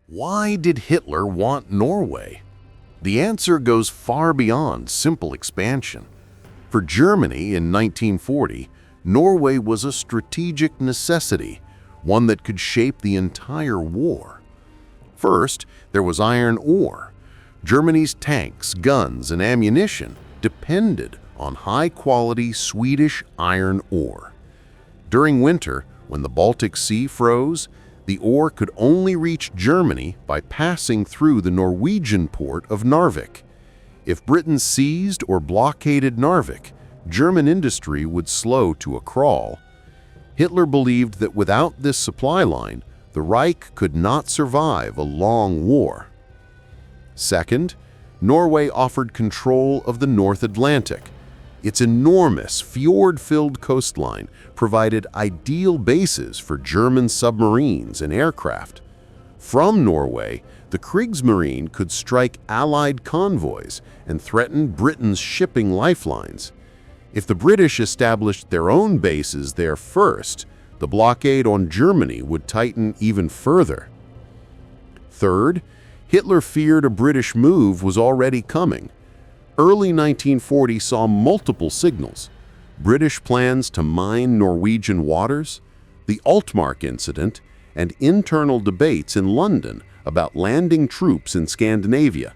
Why did Hitler want Norway? The answer goes far beyond simple expansion. For Germany in 1940, Norway was a strategic necessity, one that could shape the entire war. First, there was iron ore. Germany's tanks, guns, and ammunition depended on high-quality Swedish iron ore. During winter, when the Baltic Sea froze, the ore could only reach Germany by passing through the Norwegian port of Narvik. If Britain seized or blockaded Narvik, German industry would slow to a crawl. Hitler believed that without this supply line, the Reich could not survive a long war. Second, Norway offered control of the North Atlantic. Its enormous, fjord-filled coastline provided ideal bases for German submarines and aircraft. From Norway, the Kriegsmarine could strike Allied convoys and threaten Britain's shipping lifelines. If the British established their own bases there first, the blockade on Germany would tighten even further. Third, Hitler feared a British move was already coming. Early 1940 saw multiple signals: British plans to mine Norwegian waters, the Altmark incident, and internal debates in London about landing troops in Scandinavia.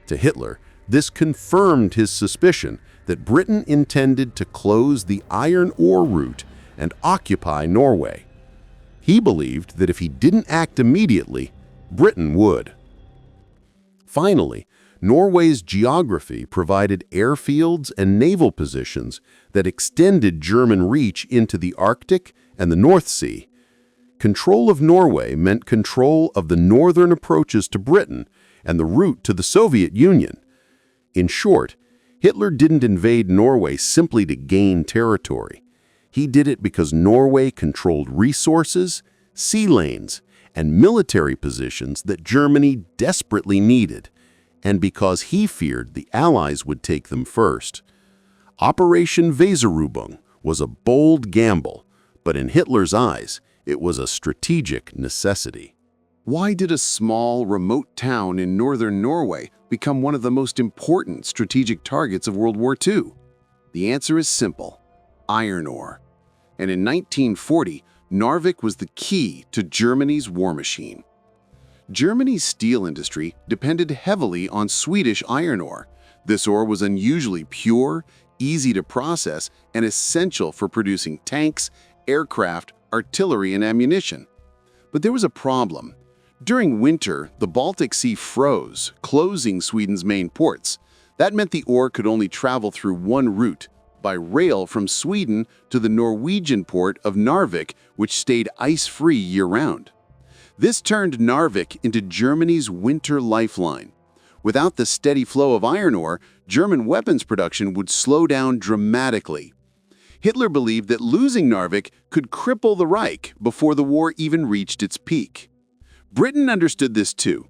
To Hitler, this confirmed his suspicion that Britain intended to close the iron ore route and occupy Norway. He believed that if he didn't act immediately, Britain would. Finally, Norway's geography provided airfields and naval positions that extended German reach into the Arctic and the North Sea. Control of Norway meant control of the northern approaches to Britain and the route to the Soviet Union. In short, Hitler didn't invade Norway simply to gain territory. He did it because Norway controlled resources, sea lanes, and military positions that Germany desperately needed, and because he feared the Allies would take them first. Operation Weserubung was a bold gamble, but in Hitler's eyes, it was a strategic necessity. Why did a small, remote town in northern Norway become one of the most important strategic targets of World War II? The answer is simple: iron ore. And in 1940, Narvik was the key to Germany's war machine. Germany's steel industry depended heavily on Swedish iron ore. This ore was unusually pure, easy to process, and essential for producing tanks, aircraft, artillery, and ammunition. But there was a problem. During winter, the Baltic Sea froze, closing Sweden's main ports. That meant the ore could only travel through one route, by rail from Sweden to the Norwegian port of Narvik, which stayed ice-free year-round. This turned Narvik into Germany's winter lifeline. Without the steady flow of iron ore, German weapons production would slow down dramatically. Hitler believed that losing Narvik could cripple the Reich before the war even reached its peak. Britain understood this too.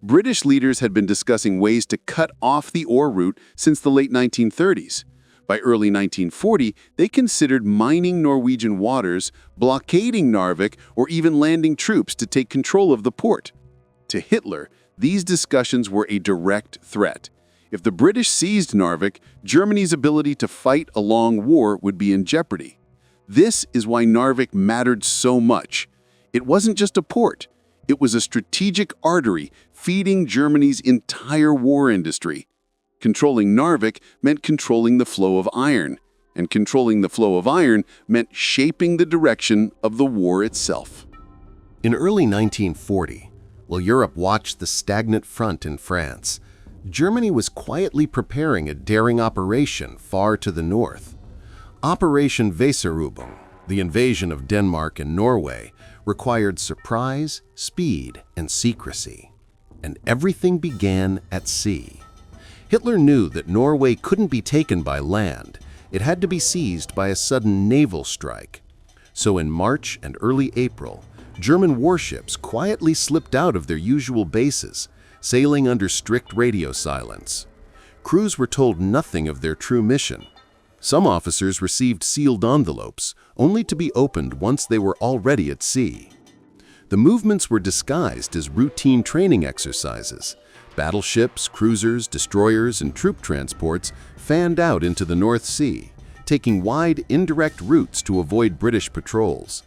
British leaders had been discussing ways to cut off the ore route since the late 1930s. By early 1940, they considered mining Norwegian waters, blockading Narvik, or even landing troops to take control of the port. To Hitler, these discussions were a direct threat. If the British seized Narvik, Germany's ability to fight a long war would be in jeopardy. This is why Narvik mattered so much. It wasn't just a port. It was a strategic artery feeding Germany's entire war industry. Controlling Narvik meant controlling the flow of iron, and controlling the flow of iron meant shaping the direction of the war itself. In early 1940, while Europe watched the stagnant front in France, Germany was quietly preparing a daring operation far to the north. Operation Weserübung, the invasion of Denmark and Norway, required surprise, speed, and secrecy. And everything began at sea. Hitler knew that Norway couldn't be taken by land. It had to be seized by a sudden naval strike. So in March and early April, German warships quietly slipped out of their usual bases, sailing under strict radio silence. Crews were told nothing of their true mission. Some officers received sealed envelopes, only to be opened once they were already at sea. The movements were disguised as routine training exercises. Battleships, cruisers, destroyers, and troop transports fanned out into the North Sea, taking wide, indirect routes to avoid British patrols.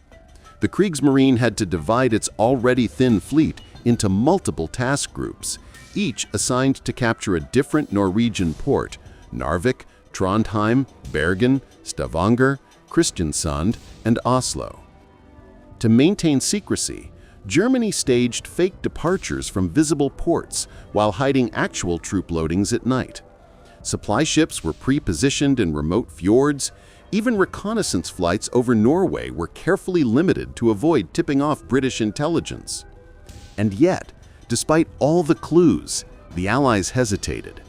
The Kriegsmarine had to divide its already thin fleet into multiple task groups, each assigned to capture a different Norwegian port: Narvik, Trondheim, Bergen, Stavanger, Kristiansand, and Oslo. To maintain secrecy, Germany staged fake departures from visible ports while hiding actual troop loadings at night. Supply ships were pre-positioned in remote fjords. Even reconnaissance flights over Norway were carefully limited to avoid tipping off British intelligence. And yet, despite all the clues, the Allies hesitated.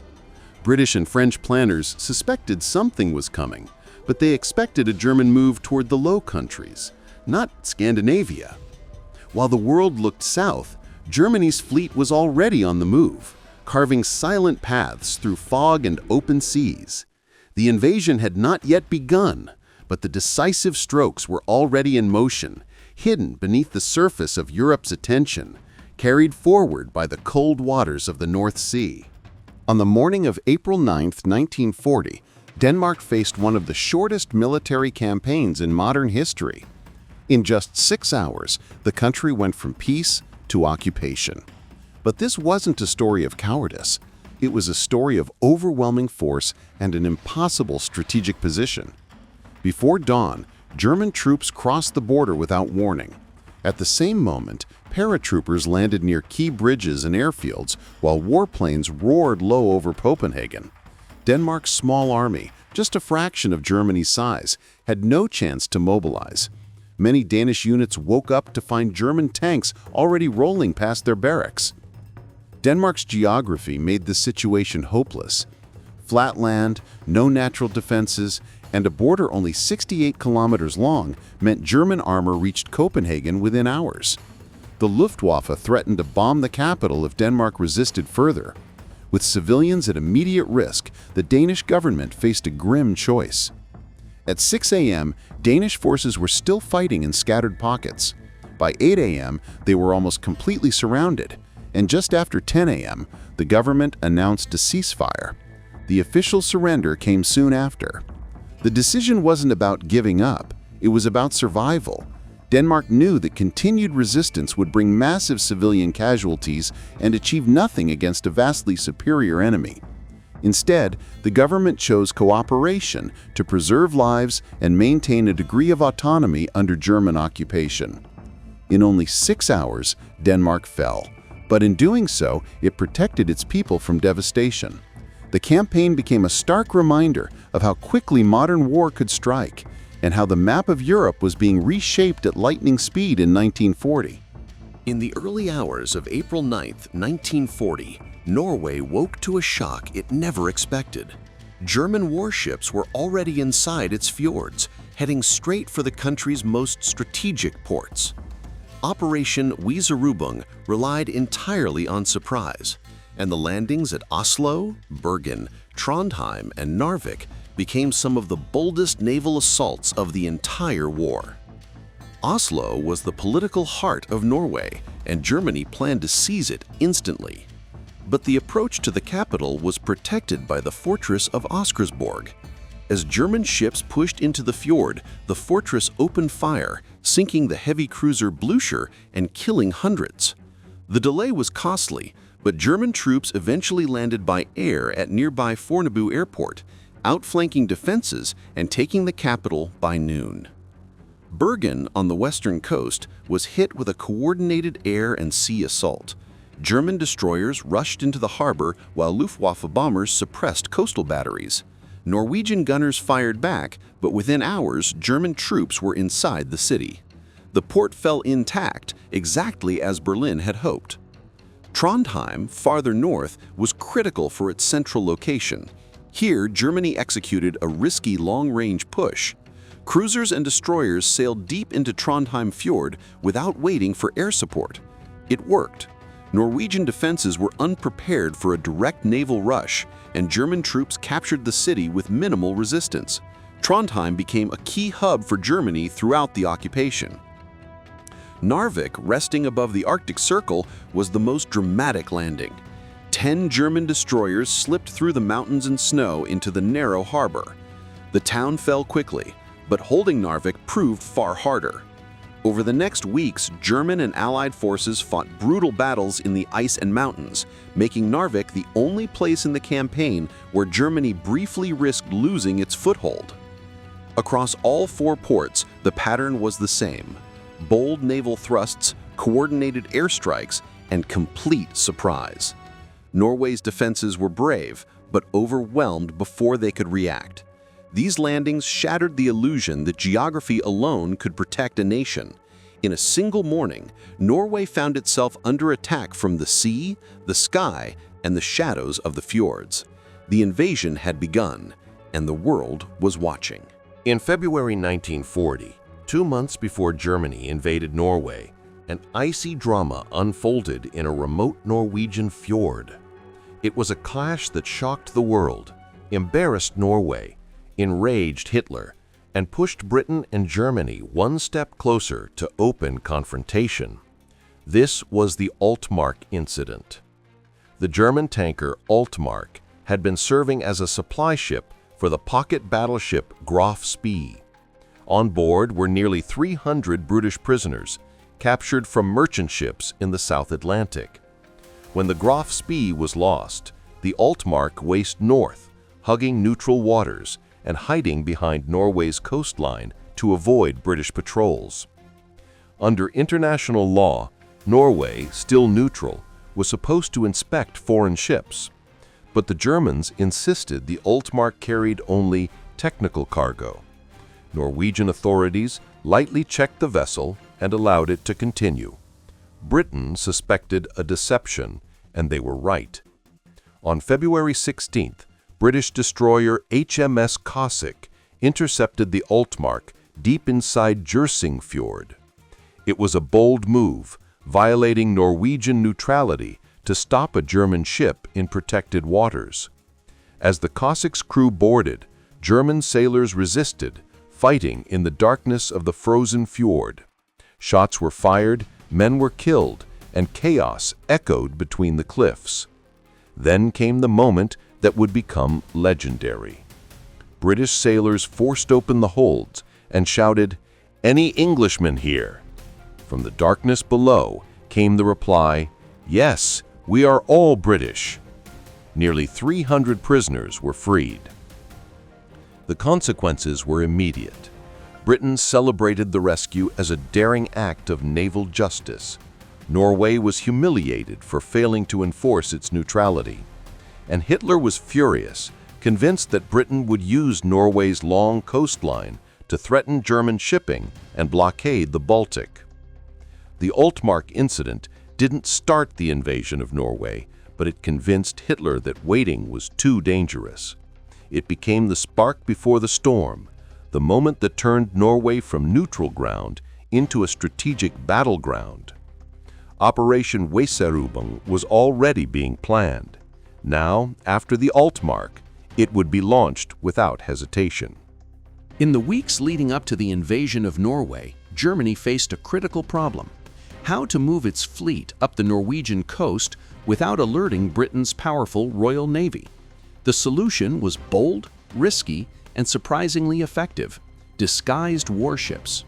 British and French planners suspected something was coming, but they expected a German move toward the Low Countries, not Scandinavia. While the world looked south, Germany's fleet was already on the move, carving silent paths through fog and open seas. The invasion had not yet begun, but the decisive strokes were already in motion, hidden beneath the surface of Europe's attention, carried forward by the cold waters of the North Sea. On the morning of April 9, 1940, Denmark faced one of the shortest military campaigns in modern history. In just 6 hours, the country went from peace to occupation. But this wasn't a story of cowardice. It was a story of overwhelming force and an impossible strategic position. Before dawn, German troops crossed the border without warning. At the same moment, paratroopers landed near key bridges and airfields while warplanes roared low over Copenhagen. Denmark's small army, just a fraction of Germany's size, had no chance to mobilize. Many Danish units woke up to find German tanks already rolling past their barracks. Denmark's geography made the situation hopeless. Flat land, no natural defenses, and a border only 68 kilometers long meant German armor reached Copenhagen within hours. The Luftwaffe threatened to bomb the capital if Denmark resisted further. With civilians at immediate risk, the Danish government faced a grim choice. At 6 a.m., Danish forces were still fighting in scattered pockets. By 8 a.m., they were almost completely surrounded, and just after 10 a.m., the government announced a ceasefire. The official surrender came soon after. The decision wasn't about giving up, it was about survival. Denmark knew that continued resistance would bring massive civilian casualties and achieve nothing against a vastly superior enemy. Instead, the government chose cooperation to preserve lives and maintain a degree of autonomy under German occupation. In only 6 hours, Denmark fell, but in doing so, it protected its people from devastation. The campaign became a stark reminder of how quickly modern war could strike, and how the map of Europe was being reshaped at lightning speed in 1940. In the early hours of April 9, 1940, Norway woke to a shock it never expected. German warships were already inside its fjords, heading straight for the country's most strategic ports. Operation Weserubung relied entirely on surprise, and the landings at Oslo, Bergen, Trondheim, and Narvik became some of the boldest naval assaults of the entire war. Oslo was the political heart of Norway, and Germany planned to seize it instantly. But the approach to the capital was protected by the fortress of Oscarsborg. As German ships pushed into the fjord, the fortress opened fire, sinking the heavy cruiser Blücher and killing hundreds. The delay was costly, but German troops eventually landed by air at nearby Fornebu Airport, outflanking defenses and taking the capital by noon. Bergen, on the western coast, was hit with a coordinated air and sea assault. German destroyers rushed into the harbor while Luftwaffe bombers suppressed coastal batteries. Norwegian gunners fired back, but within hours, German troops were inside the city. The port fell intact, exactly as Berlin had hoped. Trondheim, farther north, was critical for its central location. Here, Germany executed a risky long-range push. Cruisers and destroyers sailed deep into Trondheim Fjord without waiting for air support. It worked. Norwegian defenses were unprepared for a direct naval rush, and German troops captured the city with minimal resistance. Trondheim became a key hub for Germany throughout the occupation. Narvik, resting above the Arctic Circle, was the most dramatic landing. 10 German destroyers slipped through the mountains and snow into the narrow harbor. The town fell quickly, but holding Narvik proved far harder. Over the next weeks, German and Allied forces fought brutal battles in the ice and mountains, making Narvik the only place in the campaign where Germany briefly risked losing its foothold. Across all 4 ports, the pattern was the same: bold naval thrusts, coordinated airstrikes, and complete surprise. Norway's defenses were brave, but overwhelmed before they could react. These landings shattered the illusion that geography alone could protect a nation. In a single morning, Norway found itself under attack from the sea, the sky, and the shadows of the fjords. The invasion had begun, and the world was watching. In February 1940, 2 months before Germany invaded Norway, an icy drama unfolded in a remote Norwegian fjord. It was a clash that shocked the world, embarrassed Norway, enraged Hitler, and pushed Britain and Germany one step closer to open confrontation. This was the Altmark incident. The German tanker Altmark had been serving as a supply ship for the pocket battleship Graf Spee. On board were nearly 300 British prisoners, captured from merchant ships in the South Atlantic. When the Graf Spee was lost, the Altmark raced north, hugging neutral waters and hiding behind Norway's coastline to avoid British patrols. Under international law, Norway, still neutral, was supposed to inspect foreign ships, but the Germans insisted the Altmark carried only technical cargo. Norwegian authorities lightly checked the vessel and allowed it to continue. Britain suspected a deception, and they were right. On February 16th, British destroyer HMS Cossack intercepted the Altmark deep inside Jersing Fjord. It was a bold move, violating Norwegian neutrality to stop a German ship in protected waters. As the Cossack's crew boarded, German sailors resisted, fighting in the darkness of the frozen fjord. Shots were fired, men were killed, and chaos echoed between the cliffs. Then came the moment that would become legendary. British sailors forced open the holds and shouted, "Any Englishmen here?" From the darkness below came the reply, "Yes, we are all British." Nearly 300 prisoners were freed. The consequences were immediate. Britain celebrated the rescue as a daring act of naval justice. Norway was humiliated for failing to enforce its neutrality. And Hitler was furious, convinced that Britain would use Norway's long coastline to threaten German shipping and blockade the Baltic. The Altmark incident didn't start the invasion of Norway, but it convinced Hitler that waiting was too dangerous. It became the spark before the storm, the moment that turned Norway from neutral ground into a strategic battleground. Operation Weserubung was already being planned. Now, after the Altmark, it would be launched without hesitation. In the weeks leading up to the invasion of Norway, Germany faced a critical problem: how to move its fleet up the Norwegian coast without alerting Britain's powerful Royal Navy. The solution was bold, risky, and surprisingly effective: disguised warships.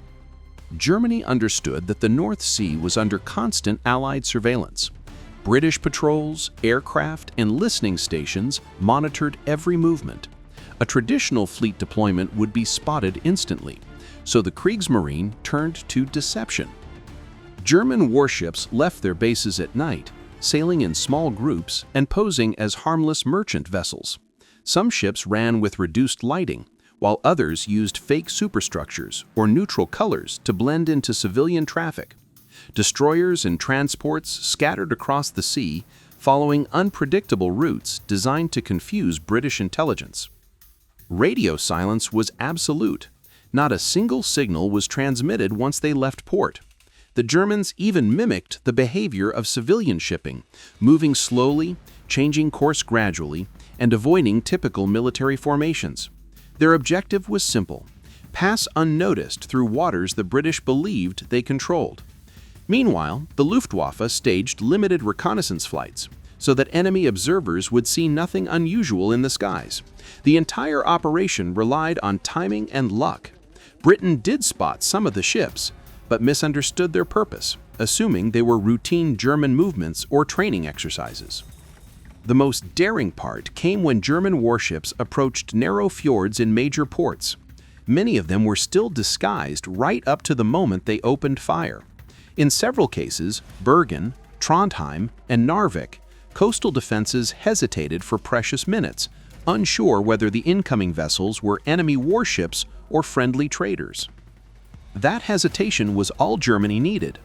Germany understood that the North Sea was under constant Allied surveillance. British patrols, aircraft, and listening stations monitored every movement. A traditional fleet deployment would be spotted instantly, so the Kriegsmarine turned to deception. German warships left their bases at night, sailing in small groups and posing as harmless merchant vessels. Some ships ran with reduced lighting, while others used fake superstructures or neutral colors to blend into civilian traffic. Destroyers and transports scattered across the sea, following unpredictable routes designed to confuse British intelligence. Radio silence was absolute. Not a single signal was transmitted once they left port. The Germans even mimicked the behavior of civilian shipping, moving slowly, changing course gradually, and avoiding typical military formations. Their objective was simple: pass unnoticed through waters the British believed they controlled. Meanwhile, the Luftwaffe staged limited reconnaissance flights so that enemy observers would see nothing unusual in the skies. The entire operation relied on timing and luck. Britain did spot some of the ships, but misunderstood their purpose, assuming they were routine German movements or training exercises. The most daring part came when German warships approached narrow fjords in major ports. Many of them were still disguised right up to the moment they opened fire. In several cases, Bergen, Trondheim, and Narvik, coastal defenses hesitated for precious minutes, unsure whether the incoming vessels were enemy warships or friendly traders. That hesitation was all Germany needed.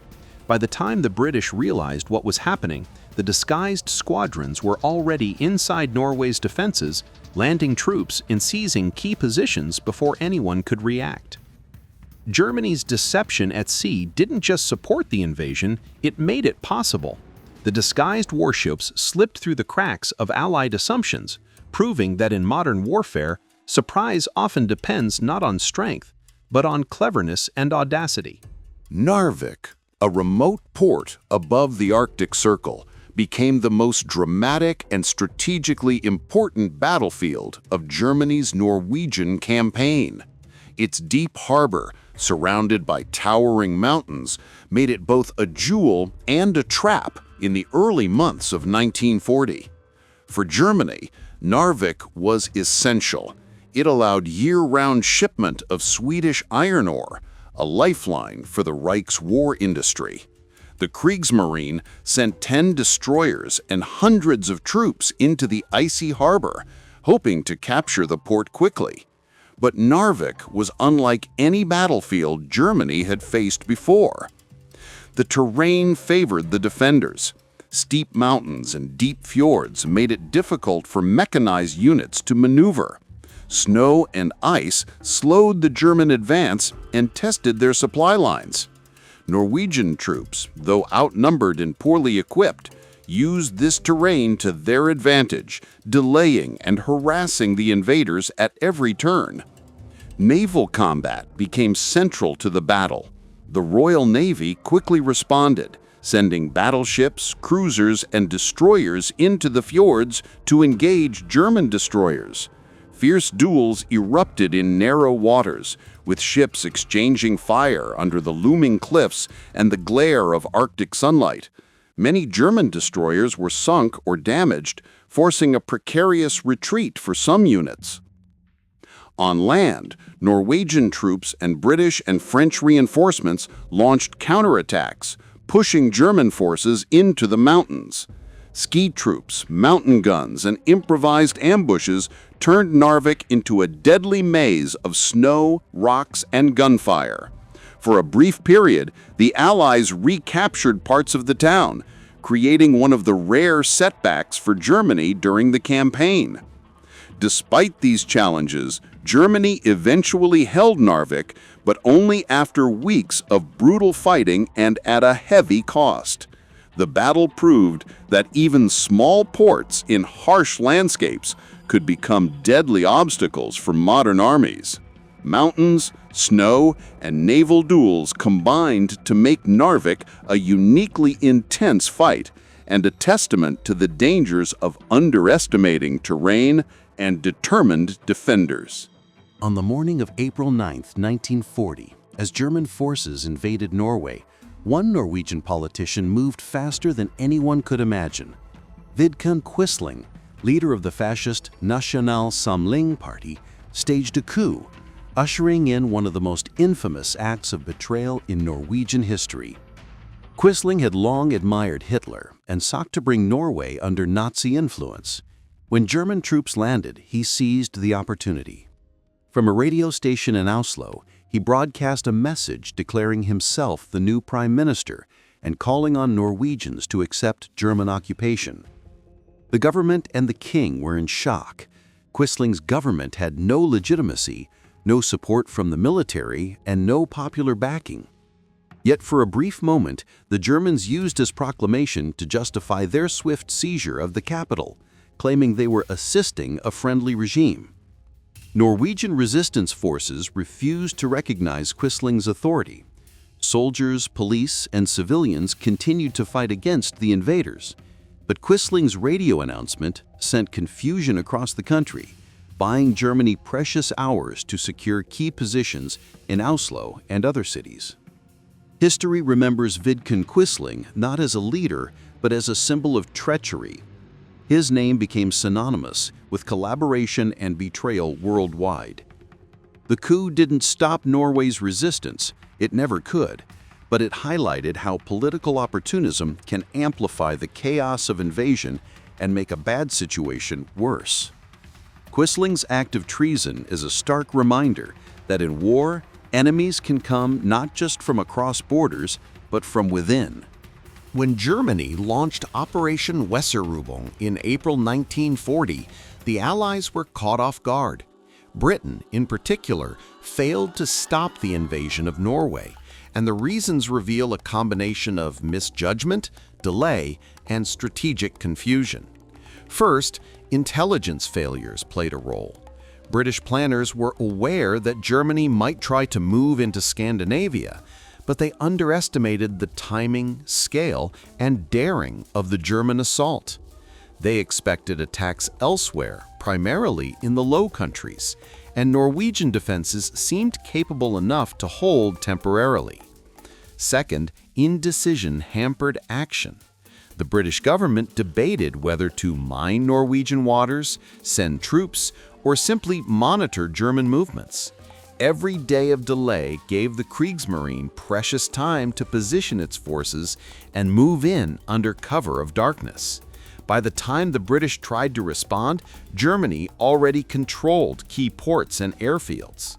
By the time the British realized what was happening, the disguised squadrons were already inside Norway's defenses, landing troops and seizing key positions before anyone could react. Germany's deception at sea didn't just support the invasion, it made it possible. The disguised warships slipped through the cracks of Allied assumptions, proving that in modern warfare, surprise often depends not on strength, but on cleverness and audacity. Narvik, a remote port above the Arctic Circle, became the most dramatic and strategically important battlefield of Germany's Norwegian campaign. Its deep harbor, surrounded by towering mountains, made it both a jewel and a trap in the early months of 1940. For Germany, Narvik was essential. It allowed year-round shipment of Swedish iron ore, a lifeline for the Reich's war industry. The Kriegsmarine sent 10 destroyers and hundreds of troops into the icy harbor, hoping to capture the port quickly. But Narvik was unlike any battlefield Germany had faced before. The terrain favored the defenders. Steep mountains and deep fjords made it difficult for mechanized units to maneuver. Snow and ice slowed the German advance and tested their supply lines. Norwegian troops, though outnumbered and poorly equipped, used this terrain to their advantage, delaying and harassing the invaders at every turn. Naval combat became central to the battle. The Royal Navy quickly responded, sending battleships, cruisers, and destroyers into the fjords to engage German destroyers. Fierce duels erupted in narrow waters, with ships exchanging fire under the looming cliffs and the glare of Arctic sunlight. Many German destroyers were sunk or damaged, forcing a precarious retreat for some units. On land, Norwegian troops and British and French reinforcements launched counterattacks, pushing German forces into the mountains. Ski troops, mountain guns, and improvised ambushes turned Narvik into a deadly maze of snow, rocks, and gunfire. For a brief period, the Allies recaptured parts of the town, creating one of the rare setbacks for Germany during the campaign. Despite these challenges, Germany eventually held Narvik, but only after weeks of brutal fighting and at a heavy cost. The battle proved that even small ports in harsh landscapes could become deadly obstacles for modern armies. Mountains, snow, and naval duels combined to make Narvik a uniquely intense fight and a testament to the dangers of underestimating terrain and determined defenders. On the morning of April 9, 1940, as German forces invaded Norway, one Norwegian politician moved faster than anyone could imagine. Vidkun Quisling, leader of the fascist National Samling Party, staged a coup, ushering in one of the most infamous acts of betrayal in Norwegian history. Quisling had long admired Hitler and sought to bring Norway under Nazi influence. When German troops landed, he seized the opportunity. From a radio station in Oslo, he broadcast a message declaring himself the new prime minister and calling on Norwegians to accept German occupation. The government and the king were in shock. Quisling's government had no legitimacy, no support from the military, and no popular backing. Yet for a brief moment, the Germans used his proclamation to justify their swift seizure of the capital, claiming they were assisting a friendly regime. Norwegian resistance forces refused to recognize Quisling's authority. Soldiers, police, and civilians continued to fight against the invaders. But Quisling's radio announcement sent confusion across the country, buying Germany precious hours to secure key positions in Oslo and other cities. History remembers Vidkun Quisling not as a leader, but as a symbol of treachery. His name became synonymous with collaboration and betrayal worldwide. The coup didn't stop Norway's resistance, it never could, but it highlighted how political opportunism can amplify the chaos of invasion and make a bad situation worse. Quisling's act of treason is a stark reminder that in war, enemies can come not just from across borders, but from within. When Germany launched Operation Weserubung in April 1940, the Allies were caught off guard. Britain, in particular, failed to stop the invasion of Norway, and the reasons reveal a combination of misjudgment, delay, and strategic confusion. First, intelligence failures played a role. British planners were aware that Germany might try to move into Scandinavia, but they underestimated the timing, scale, and daring of the German assault. They expected attacks elsewhere, primarily in the Low Countries, and Norwegian defenses seemed capable enough to hold temporarily. Second, indecision hampered action. The British government debated whether to mine Norwegian waters, send troops, or simply monitor German movements. Every day of delay gave the Kriegsmarine precious time to position its forces and move in under cover of darkness. By the time the British tried to respond, Germany already controlled key ports and airfields.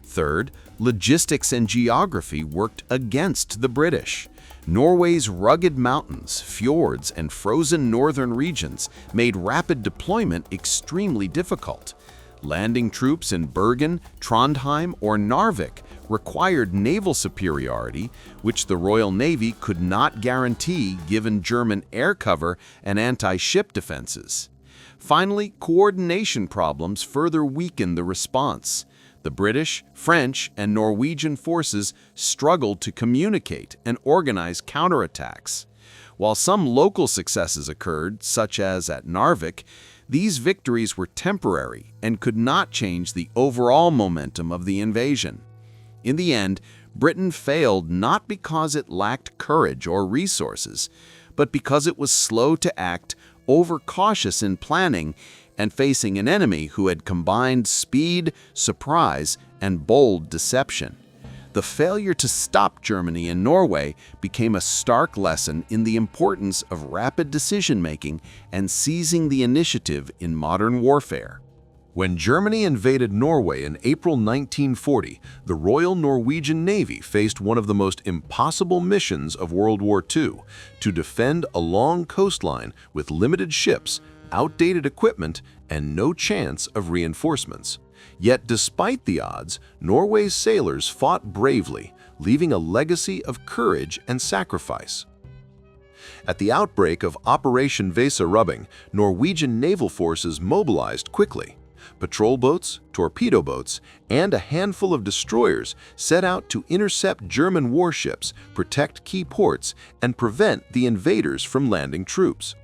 Third, logistics and geography worked against the British. Norway's rugged mountains, fjords, and frozen northern regions made rapid deployment extremely difficult. Landing troops in Bergen, Trondheim, or Narvik required naval superiority, which the Royal Navy could not guarantee given German air cover and anti-ship defenses. Finally, coordination problems further weakened the response. The British, French, and Norwegian forces struggled to communicate and organize counterattacks. While some local successes occurred, such as at Narvik, these victories were temporary and could not change the overall momentum of the invasion. In the end, Britain failed not because it lacked courage or resources, but because it was slow to act, overcautious in planning, and facing an enemy who had combined speed, surprise, and bold deception. The failure to stop Germany in Norway became a stark lesson in the importance of rapid decision-making and seizing the initiative in modern warfare. When Germany invaded Norway in April 1940, the Royal Norwegian Navy faced one of the most impossible missions of World War II, to defend a long coastline with limited ships, outdated equipment, and no chance of reinforcements. Yet despite the odds, Norway's sailors fought bravely, leaving a legacy of courage and sacrifice. At the outbreak of Operation Weserubung, Norwegian naval forces mobilized quickly. Patrol boats, torpedo boats, and a handful of destroyers set out to intercept German warships, protect key ports, and prevent the invaders from landing troops.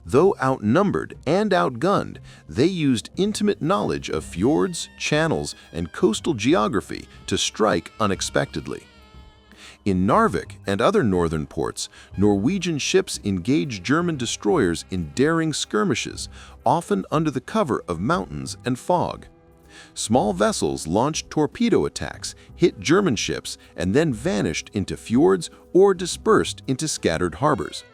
Though outnumbered and outgunned, they used intimate knowledge of fjords, channels, and coastal geography to strike unexpectedly. In Narvik and other northern ports, Norwegian ships engaged German destroyers in daring skirmishes, often under the cover of mountains and fog. Small vessels launched torpedo attacks, hit German ships, and then vanished into fjords or dispersed into scattered harbors.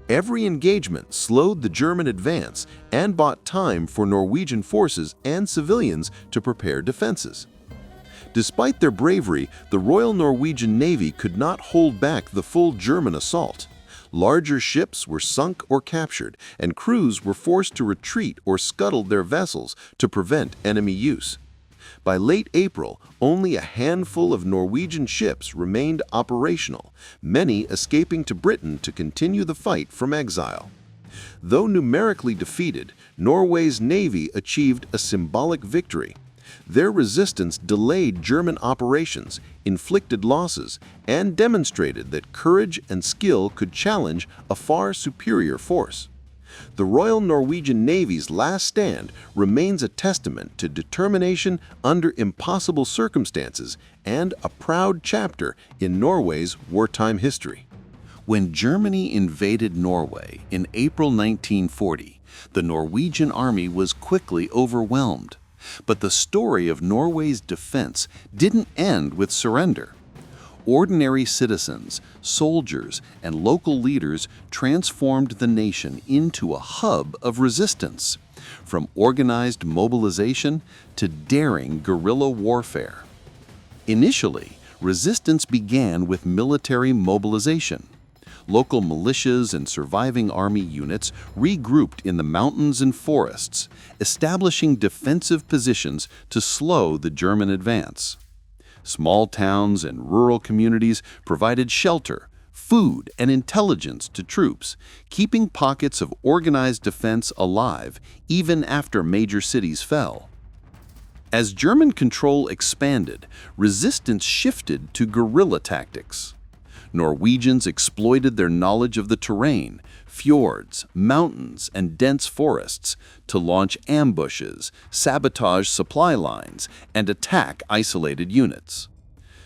Every engagement slowed the German advance and bought time for Norwegian forces and civilians to prepare defenses. Despite their bravery, the Royal Norwegian Navy could not hold back the full German assault. Larger ships were sunk or captured, and crews were forced to retreat or scuttled their vessels to prevent enemy use. By late April, only a handful of Norwegian ships remained operational, many escaping to Britain to continue the fight from exile. Though numerically defeated, Norway's navy achieved a symbolic victory. Their resistance delayed German operations, inflicted losses, and demonstrated that courage and skill could challenge a far superior force. The Royal Norwegian Navy's last stand remains a testament to determination under impossible circumstances and a proud chapter in Norway's wartime history. When Germany invaded Norway in April 1940, the Norwegian army was quickly overwhelmed. But the story of Norway's defense didn't end with surrender. Ordinary citizens, soldiers, and local leaders transformed the nation into a hub of resistance, from organized mobilization to daring guerrilla warfare. Initially, resistance began with military mobilization. Local militias and surviving army units regrouped in the mountains and forests, establishing defensive positions to slow the German advance. Small towns and rural communities provided shelter, food, and intelligence to troops, keeping pockets of organized defense alive even after major cities fell. As German control expanded, resistance shifted to guerrilla tactics. Norwegians exploited their knowledge of the terrain, fjords, mountains, and dense forests to launch ambushes, sabotage supply lines, and attack isolated units.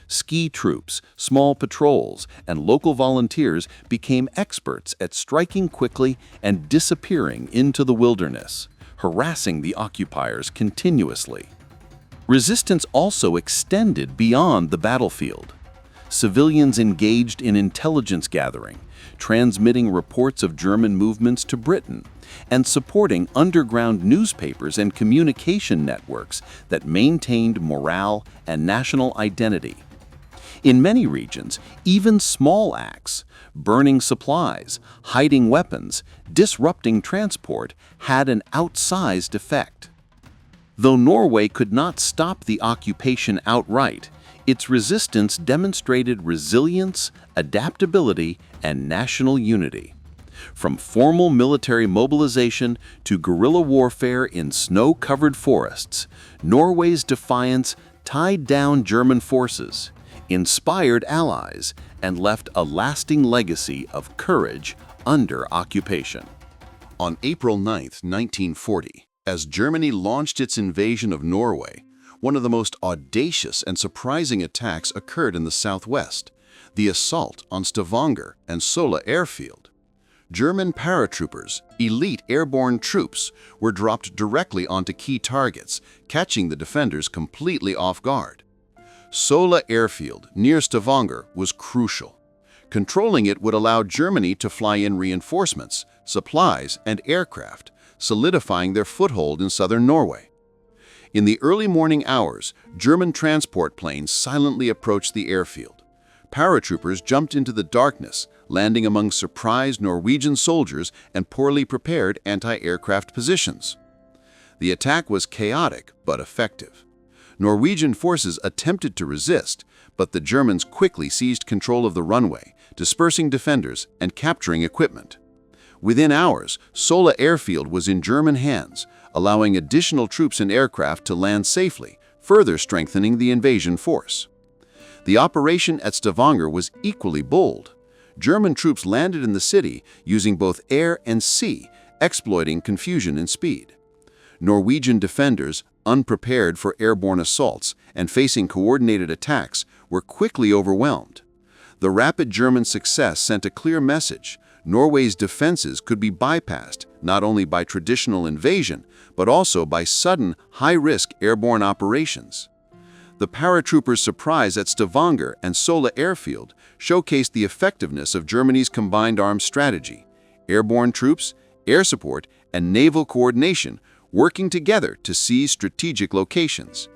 Ski troops, small patrols, and local volunteers became experts at striking quickly and disappearing into the wilderness, harassing the occupiers continuously. Resistance also extended beyond the battlefield. Civilians engaged in intelligence gathering, transmitting reports of German movements to Britain, and supporting underground newspapers and communication networks that maintained morale and national identity. In many regions, even small acts, burning supplies, hiding weapons, disrupting transport, had an outsized effect. Though Norway could not stop the occupation outright, its resistance demonstrated resilience, adaptability, and national unity. From formal military mobilization to guerrilla warfare in snow-covered forests, Norway's defiance tied down German forces, inspired allies, and left a lasting legacy of courage under occupation. On April 9, 1940, as Germany launched its invasion of Norway, one of the most audacious and surprising attacks occurred in the southwest, the assault on Stavanger and Sola Airfield. German paratroopers, elite airborne troops, were dropped directly onto key targets, catching the defenders completely off guard. Sola Airfield, near Stavanger, was crucial. Controlling it would allow Germany to fly in reinforcements, supplies, and aircraft, solidifying their foothold in southern Norway. In the early morning hours, German transport planes silently approached the airfield. Paratroopers jumped into the darkness, landing among surprised Norwegian soldiers and poorly prepared anti-aircraft positions. The attack was chaotic but effective. Norwegian forces attempted to resist, but the Germans quickly seized control of the runway, dispersing defenders and capturing equipment. Within hours, Sola Airfield was in German hands, allowing additional troops and aircraft to land safely, further strengthening the invasion force. The operation at Stavanger was equally bold. German troops landed in the city using both air and sea, exploiting confusion and speed. Norwegian defenders, unprepared for airborne assaults and facing coordinated attacks, were quickly overwhelmed. The rapid German success sent a clear message: Norway's defenses could be bypassed not only by traditional invasion, but also by sudden, high-risk airborne operations. The paratroopers' surprise at Stavanger and Sola Airfield showcased the effectiveness of Germany's combined arms strategy: airborne troops, air support, and naval coordination working together to seize strategic locations.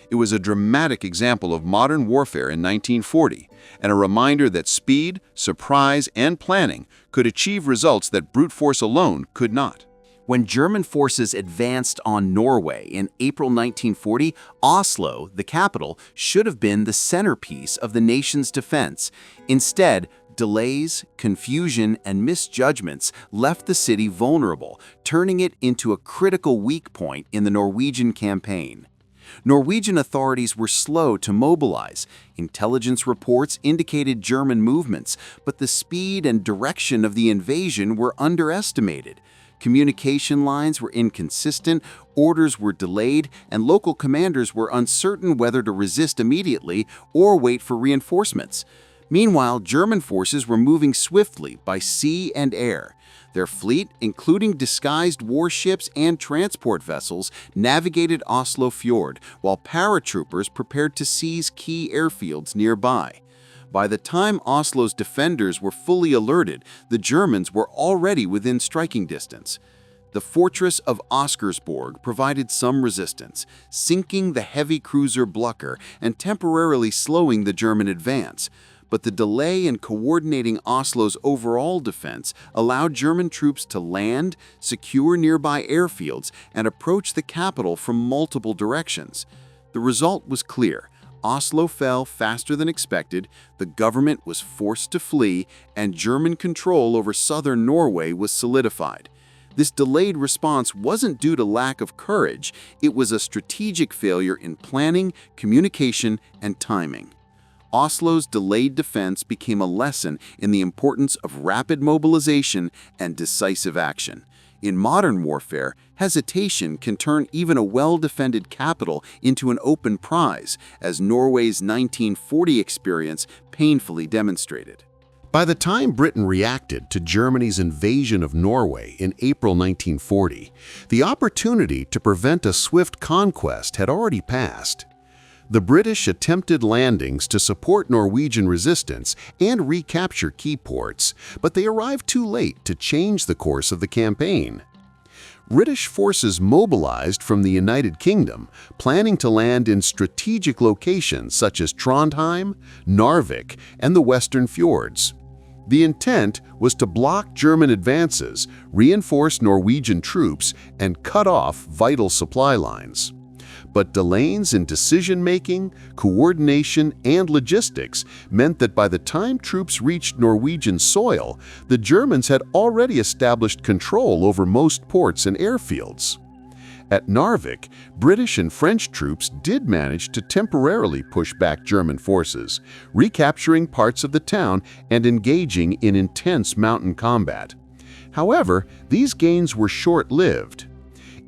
It was a dramatic example of modern warfare in 1940, and a reminder that speed, surprise, and planning could achieve results that brute force alone could not. When German forces advanced on Norway in April 1940, Oslo, the capital, should have been the centerpiece of the nation's defense. Instead, delays, confusion, and misjudgments left the city vulnerable, turning it into a critical weak point in the Norwegian campaign. Norwegian authorities were slow to mobilize. Intelligence reports indicated German movements, but the speed and direction of the invasion were underestimated. Communication lines were inconsistent, orders were delayed, and local commanders were uncertain whether to resist immediately or wait for reinforcements. Meanwhile, German forces were moving swiftly by sea and air. Their fleet, including disguised warships and transport vessels, navigated Oslo Fjord, while paratroopers prepared to seize key airfields nearby. By the time Oslo's defenders were fully alerted, the Germans were already within striking distance. The fortress of Oscarsborg provided some resistance, sinking the heavy cruiser Blücher and temporarily slowing the German advance. But the delay in coordinating Oslo's overall defense allowed German troops to land, secure nearby airfields, and approach the capital from multiple directions. The result was clear. Oslo fell faster than expected, the government was forced to flee, and German control over southern Norway was solidified. This delayed response wasn't due to lack of courage, it was a strategic failure in planning, communication, and timing. Oslo's delayed defense became a lesson in the importance of rapid mobilization and decisive action. In modern warfare, hesitation can turn even a well-defended capital into an open prize, as Norway's 1940 experience painfully demonstrated. By the time Britain reacted to Germany's invasion of Norway in April 1940, the opportunity to prevent a swift conquest had already passed. The British attempted landings to support Norwegian resistance and recapture key ports, but they arrived too late to change the course of the campaign. British forces mobilized from the United Kingdom, planning to land in strategic locations such as Trondheim, Narvik, and the Western Fjords. The intent was to block German advances, reinforce Norwegian troops, and cut off vital supply lines. But delays in decision-making, coordination, and logistics meant that by the time troops reached Norwegian soil, the Germans had already established control over most ports and airfields. At Narvik, British and French troops did manage to temporarily push back German forces, recapturing parts of the town and engaging in intense mountain combat. However, these gains were short-lived.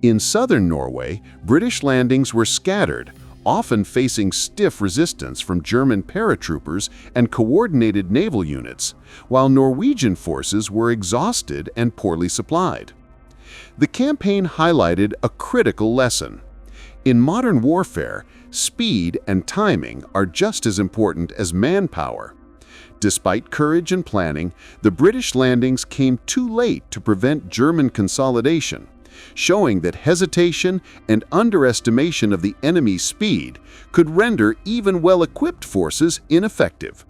In southern Norway, British landings were scattered, often facing stiff resistance from German paratroopers and coordinated naval units, while Norwegian forces were exhausted and poorly supplied. The campaign highlighted a critical lesson. In modern warfare, speed and timing are just as important as manpower. Despite courage and planning, the British landings came too late to prevent German consolidation, showing that hesitation and underestimation of the enemy's speed could render even well-equipped forces ineffective.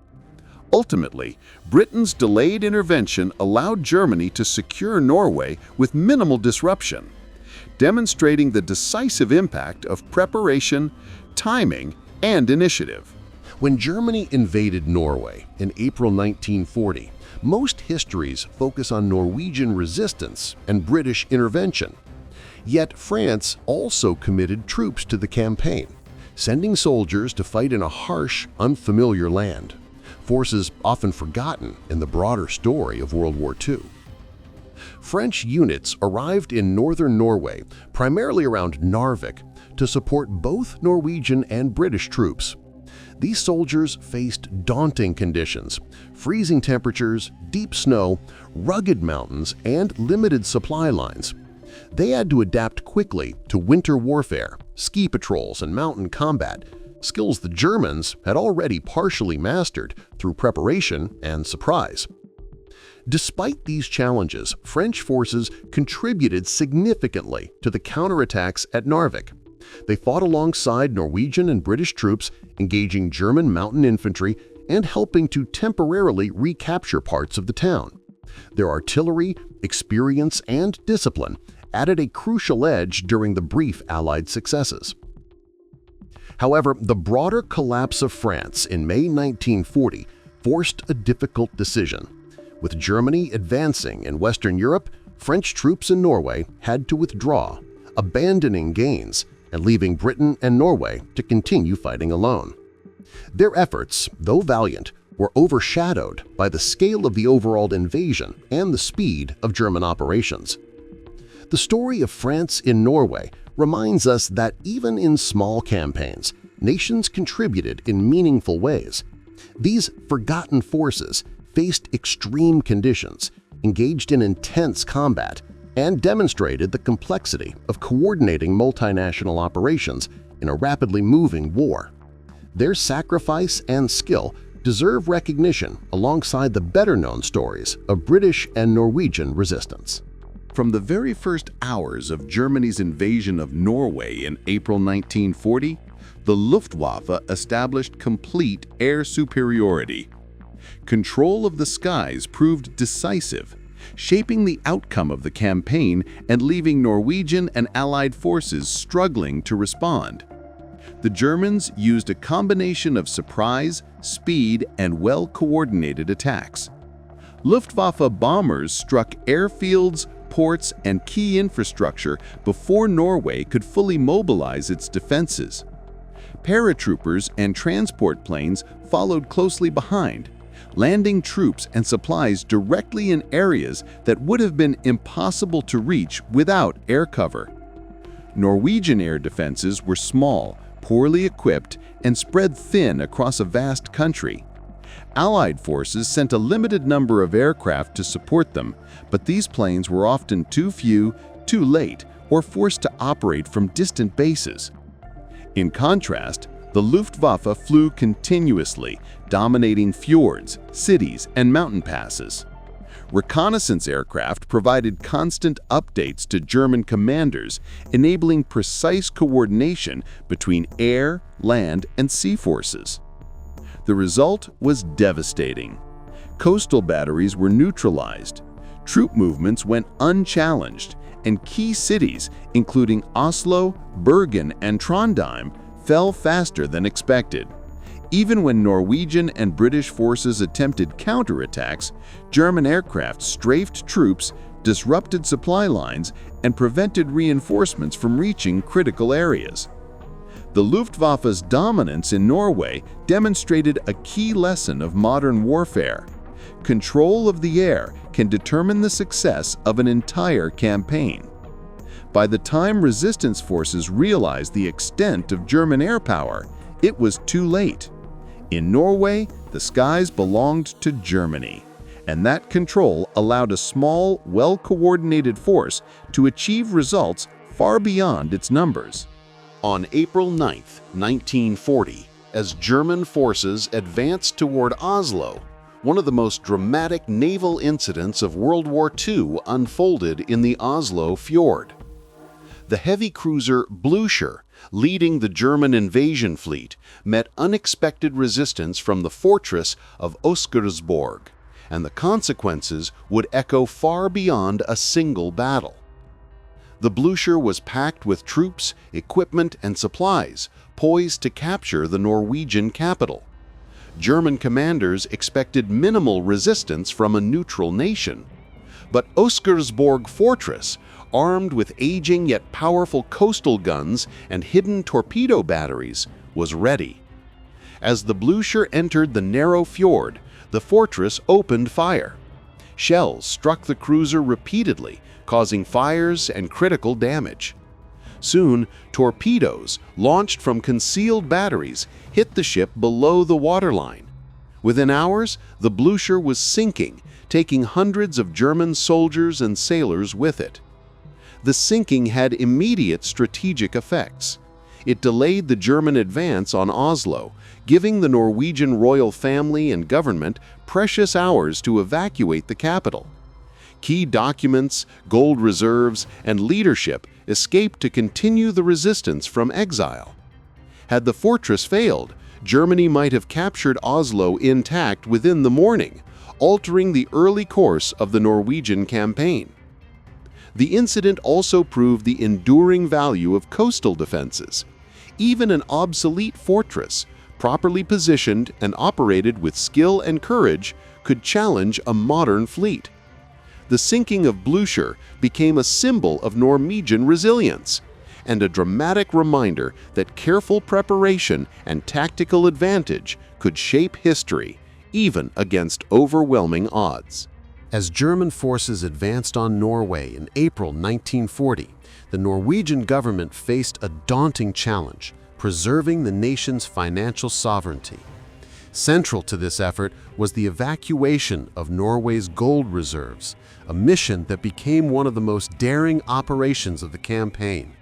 Ultimately, Britain's delayed intervention allowed Germany to secure Norway with minimal disruption, demonstrating the decisive impact of preparation, timing, and initiative. When Germany invaded Norway in April 1940, most histories focus on Norwegian resistance and British intervention. Yet France also committed troops to the campaign, sending soldiers to fight in a harsh, unfamiliar land, forces often forgotten in the broader story of World War II. French units arrived in northern Norway, primarily around Narvik, to support both Norwegian and British troops. These soldiers faced daunting conditions: freezing temperatures, deep snow, rugged mountains, and limited supply lines. They had to adapt quickly to winter warfare, ski patrols, and mountain combat, skills the Germans had already partially mastered through preparation and surprise. Despite these challenges, French forces contributed significantly to the counterattacks at Narvik. They fought alongside Norwegian and British troops, engaging German mountain infantry and helping to temporarily recapture parts of the town. Their artillery, experience, and discipline added a crucial edge during the brief Allied successes. However, the broader collapse of France in May 1940 forced a difficult decision. With Germany advancing in Western Europe, French troops in Norway had to withdraw, abandoning gains and leaving Britain and Norway to continue fighting alone. Their efforts, though valiant, were overshadowed by the scale of the overall invasion and the speed of German operations. The story of France in Norway reminds us that even in small campaigns, nations contributed in meaningful ways. These forgotten forces faced extreme conditions, engaged in intense combat, and demonstrated the complexity of coordinating multinational operations in a rapidly moving war. Their sacrifice and skill deserve recognition alongside the better-known stories of British and Norwegian resistance. From the very first hours of Germany's invasion of Norway in April 1940, the Luftwaffe established complete air superiority. Control of the skies proved decisive, shaping the outcome of the campaign and leaving Norwegian and Allied forces struggling to respond. The Germans used a combination of surprise, speed, and well-coordinated attacks. Luftwaffe bombers struck airfields, ports, and key infrastructure before Norway could fully mobilize its defenses. Paratroopers and transport planes followed closely behind, landing troops and supplies directly in areas that would have been impossible to reach without air cover. Norwegian air defenses were small, poorly equipped, and spread thin across a vast country. Allied forces sent a limited number of aircraft to support them, but these planes were often too few, too late, or forced to operate from distant bases. In contrast, the Luftwaffe flew continuously, dominating fjords, cities, and mountain passes. Reconnaissance aircraft provided constant updates to German commanders, enabling precise coordination between air, land, and sea forces. The result was devastating. Coastal batteries were neutralized, troop movements went unchallenged, and key cities, including Oslo, Bergen, and Trondheim, fell faster than expected. Even when Norwegian and British forces attempted counterattacks, German aircraft strafed troops, disrupted supply lines, and prevented reinforcements from reaching critical areas. The Luftwaffe's dominance in Norway demonstrated a key lesson of modern warfare. Control of the air can determine the success of an entire campaign. By the time resistance forces realized the extent of German air power, it was too late. In Norway, the skies belonged to Germany, and that control allowed a small, well-coordinated force to achieve results far beyond its numbers. On April 9, 1940, as German forces advanced toward Oslo, one of the most dramatic naval incidents of World War II unfolded in the Oslo fjord. The heavy cruiser Blücher, leading the German invasion fleet, met unexpected resistance from the fortress of Weserubung, and the consequences would echo far beyond a single battle. The Blücher was packed with troops, equipment, and supplies, poised to capture the Norwegian capital. German commanders expected minimal resistance from a neutral nation. But Weserubung fortress, armed with aging yet powerful coastal guns and hidden torpedo batteries, was ready. As the Blücher entered the narrow fjord, the fortress opened fire. Shells struck the cruiser repeatedly, causing fires and critical damage. Soon, torpedoes, launched from concealed batteries, hit the ship below the waterline. Within hours, the Blücher was sinking, taking hundreds of German soldiers and sailors with it. The sinking had immediate strategic effects. It delayed the German advance on Oslo, giving the Norwegian royal family and government precious hours to evacuate the capital. Key documents, gold reserves, and leadership escaped to continue the resistance from exile. Had the fortress failed, Germany might have captured Oslo intact within the morning, altering the early course of the Norwegian campaign. The incident also proved the enduring value of coastal defenses. Even an obsolete fortress, properly positioned and operated with skill and courage, could challenge a modern fleet. The sinking of Blücher became a symbol of Norwegian resilience, and a dramatic reminder that careful preparation and tactical advantage could shape history, even against overwhelming odds. As German forces advanced on Norway in April 1940, the Norwegian government faced a daunting challenge: preserving the nation's financial sovereignty. Central to this effort was the evacuation of Norway's gold reserves, a mission that became one of the most daring operations of the campaign.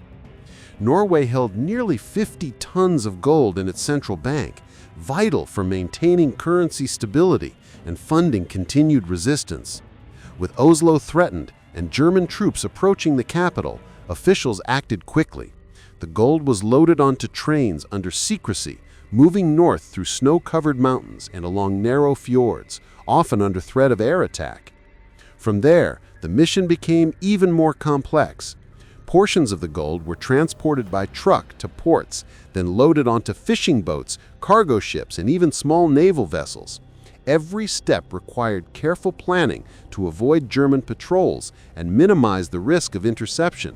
Norway held nearly 50 tons of gold in its central bank, vital for maintaining currency stability and funding continued resistance. With Oslo threatened and German troops approaching the capital, officials acted quickly. The gold was loaded onto trains under secrecy, moving north through snow-covered mountains and along narrow fjords, often under threat of air attack. From there, the mission became even more complex. Portions of the gold were transported by truck to ports, then loaded onto fishing boats, cargo ships, and even small naval vessels. Every step required careful planning to avoid German patrols and minimize the risk of interception.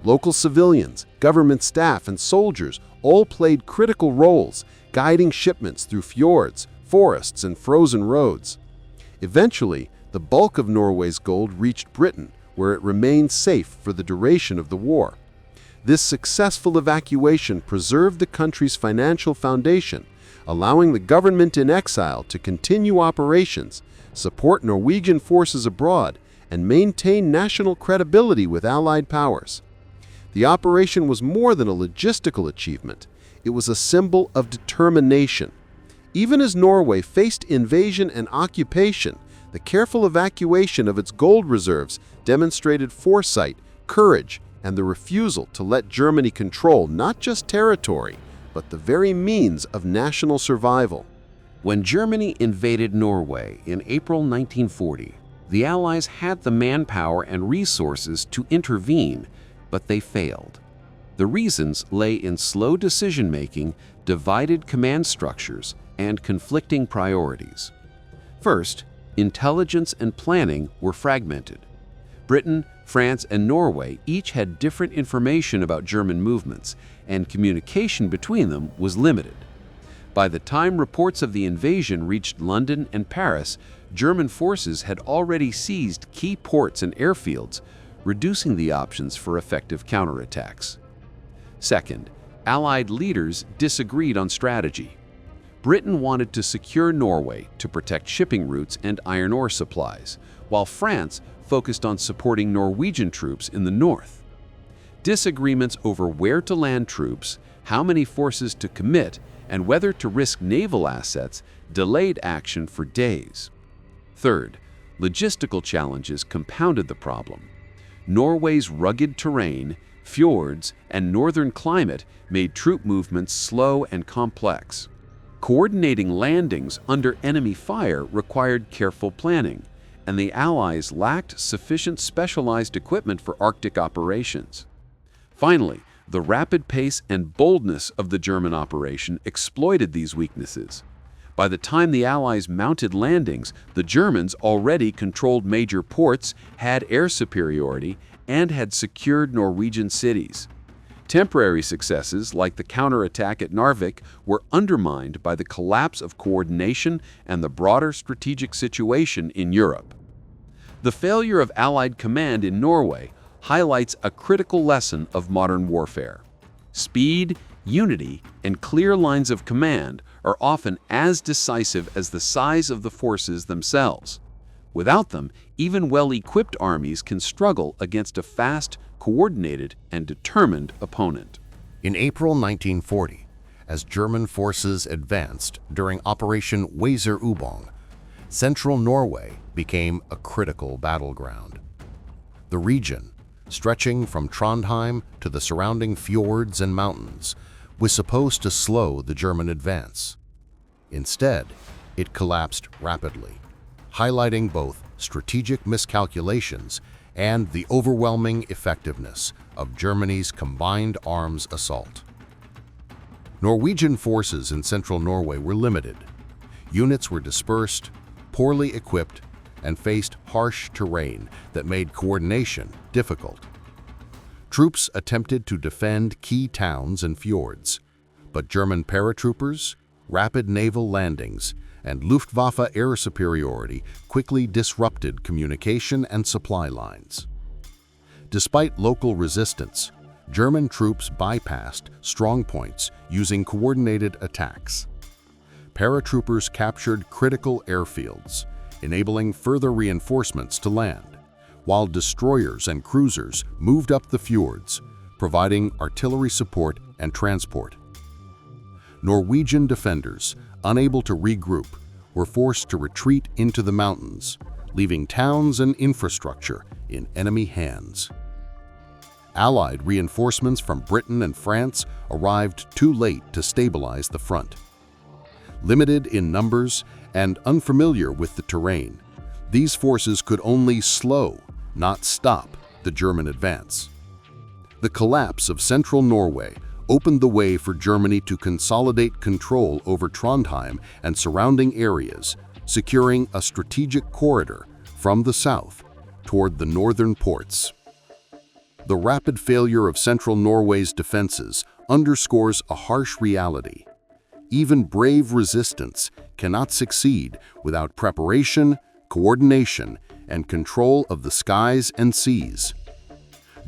Local civilians, government staff, and soldiers all played critical roles, guiding shipments through fjords, forests, and frozen roads. Eventually, the bulk of Norway's gold reached Britain, where it remained safe for the duration of the war. This successful evacuation preserved the country's financial foundation, allowing the government in exile to continue operations, support Norwegian forces abroad, and maintain national credibility with Allied powers. The operation was more than a logistical achievement. It was a symbol of determination. Even as Norway faced invasion and occupation, the careful evacuation of its gold reserves demonstrated foresight, courage, and the refusal to let Germany control not just territory, but the very means of national survival. When Germany invaded Norway in April 1940, the Allies had the manpower and resources to intervene, but they failed. The reasons lay in slow decision-making, divided command structures, and conflicting priorities. First, intelligence and planning were fragmented. Britain, France, and Norway each had different information about German movements, and communication between them was limited. By the time reports of the invasion reached London and Paris, German forces had already seized key ports and airfields, reducing the options for effective counterattacks. Second, Allied leaders disagreed on strategy. Britain wanted to secure Norway to protect shipping routes and iron ore supplies, while France focused on supporting Norwegian troops in the north. Disagreements over where to land troops, how many forces to commit, and whether to risk naval assets delayed action for days. Third, logistical challenges compounded the problem. Norway's rugged terrain, fjords, and northern climate made troop movements slow and complex. Coordinating landings under enemy fire required careful planning, and the Allies lacked sufficient specialized equipment for Arctic operations. Finally, the rapid pace and boldness of the German operation exploited these weaknesses. By the time the Allies mounted landings, the Germans already controlled major ports, had air superiority, and had secured Norwegian cities. Temporary successes, like the counterattack at Narvik, were undermined by the collapse of coordination and the broader strategic situation in Europe. The failure of Allied command in Norway highlights a critical lesson of modern warfare. Speed, unity, and clear lines of command are often as decisive as the size of the forces themselves. Without them, even well-equipped armies can struggle against a fast, coordinated, and determined opponent. In April 1940, as German forces advanced during Operation Weserubung, central Norway became a critical battleground. The region, stretching from Trondheim to the surrounding fjords and mountains, was supposed to slow the German advance. Instead, it collapsed rapidly, highlighting both strategic miscalculations and the overwhelming effectiveness of Germany's combined arms assault. Norwegian forces in central Norway were limited. Units were dispersed, poorly equipped, and faced harsh terrain that made coordination difficult. Troops attempted to defend key towns and fjords, but German paratroopers, rapid naval landings, and Luftwaffe air superiority quickly disrupted communication and supply lines. Despite local resistance, German troops bypassed strong points using coordinated attacks. Paratroopers captured critical airfields, enabling further reinforcements to land, while destroyers and cruisers moved up the fjords, providing artillery support and transport. Norwegian defenders, unable to regroup, were forced to retreat into the mountains, leaving towns and infrastructure in enemy hands. Allied reinforcements from Britain and France arrived too late to stabilize the front. Limited in numbers and unfamiliar with the terrain, these forces could only slow, not stop, the German advance. The collapse of central Norway opened the way for Germany to consolidate control over Trondheim and surrounding areas, securing a strategic corridor from the south toward the northern ports. The rapid failure of central Norway's defenses underscores a harsh reality. Even brave resistance cannot succeed without preparation, coordination, and control of the skies and seas.